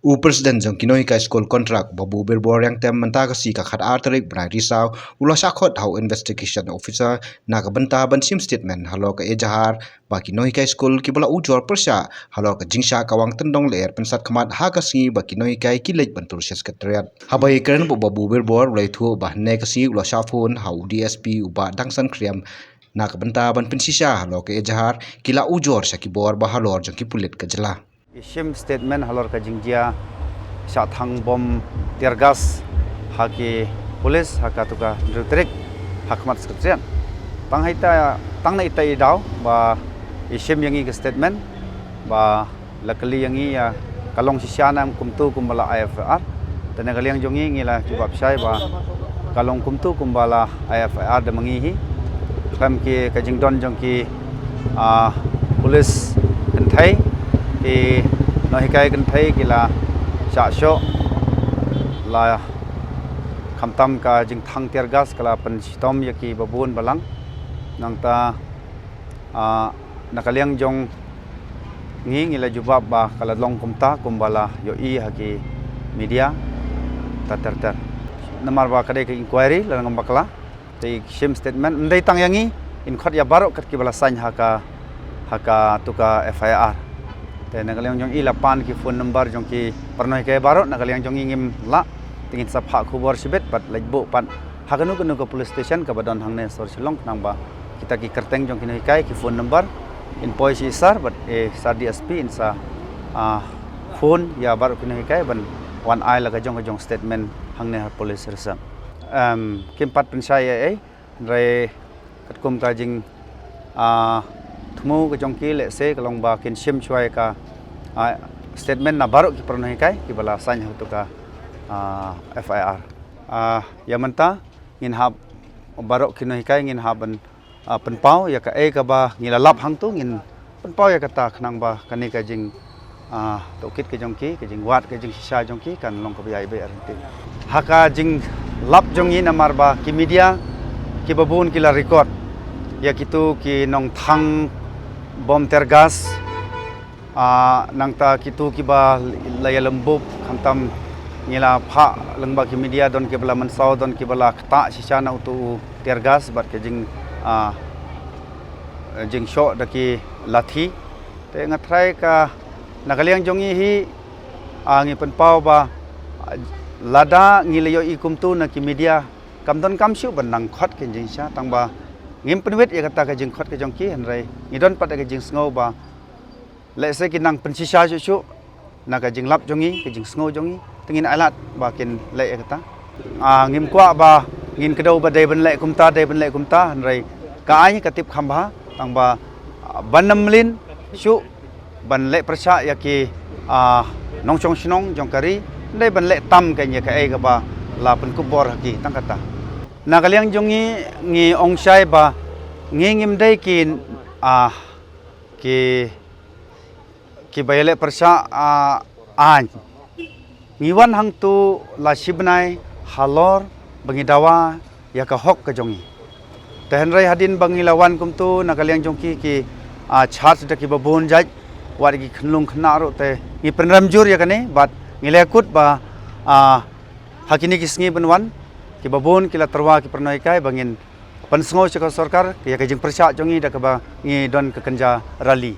U Presiden jong kinoi ka school contract babu berbor yang tem menta ka si ka khat arterik brai risau ulo sakot hau investigation officer na ka benta ban sim statement halo ka ejahar ba kinoi ka school ki bola ujor persya halo ka jingsha kawang tendong ler pensat khamat ha ka si ba kinoi ka kilej bantur secretariat habai keren bo babu berbor lai thu ba ne ka si ulo safun hau DSP uba dangsan kriam na ka benta ban pensisha halo ka ejahar kila ujor sakibor ba halor jong ki pulit ka jela Isim statement halor ka jingjia sa thang bom tirgas haki polis hakatuka drutrik hakmat sekretariat panghaita tangna itai daw ba isim yangi ka statement ba lakali yangi ya kalong sisyanam kumtu kumbala IFR tanaga liang jongi ngila jubab sai ba kalong kumtu kumbala IFR da mangihi kam ki kajingdon jongki polis kenthai ki nohikai kenthai kila sya la khamtam ka jing thang tirgas kala pen sitom yaki babun balang nangta nakaliang jong ngila jubab ba kala long kumta kumbala yo I haki media tater namar ba kadai ke inquiry lang bakla te shim statement ndai tang yangi in khot ya barok kat ki bala sain haka tuka FIR te nakaliang jong ilapan ki phone number jong ki parnoi ke barok nakaliang jong ingim la tingin sa pha khubor sibet pat lajbo pan hakanu kanu ke police station ka badon hangne sor silong nang ba kita ki kerteng jong kinoi kai ki phone number in poisi sar but sa DSP in sa phone ya barok kinoi kai ban one eye laga jong statement hangne police resam kimpat pensaya rai katkum ka jing thmu ka jong ki le se kalong ba kin sim chwai ka statement na barok ki pernoi kai ki bala sanya tu ka FIR ya menta ngin hab barok kinoi kai ngin haban penpau ya ka ka ba ngilalap hang tu ngin penpau ya kata khnang ba kani ka jing tokit ke jong ki wat ke jing sisa jong ki kan long ka biai be arti haka jing lap jong in amar ba ki media ki babun ki la record ya kitu ki nong thang bom tergas nangta kitu ki ba laya lembub khantam ngila pha lengba ki media don ki bala mansau don ki bala khta sisa na utu tergas bat ke jing shot daki lathi te ngatrai ka nakaliang jongi hi ngi penpau ba lada ngilayo ikumtu na ki media kamdon kamsyu banang khot ke jing sha tangba ngim penwet ya kata ka jing khot ke jongki hanrai ngidon pat ka jing sngo ba le se ki nang pensisa chu na ka jing lap jongi ke jing sngo jongi tengin alat ba kin le ya kata ngim kwa ba ngin kedau ba dai ban le kumta hanrai ka ai ka tip khamba tangba banamlin chu ban le prasa ya ki nongchong sinong jongkari dai ban le tam ka nya ka ai ka ba la pen kubor haki tang kata nakaliang jongi ngi ongsai ba ngim dai kin ki bayale persa an ngiwan hang tu la sibnai halor bangidawa ya ka hok ka jongi tehenrai hadin bangilawan kumtu nakaliang jongki ki charge da ki babun jaj war ki khnlung khnaro te ngi penramjur ya kane bat ngilekut ba hakini ki sngi benwan ki babun kila terwa ki pernoi kai bangin pansngo chaka sarkar ya ka jing persa jongi da ka ba ngi don ka kanja rally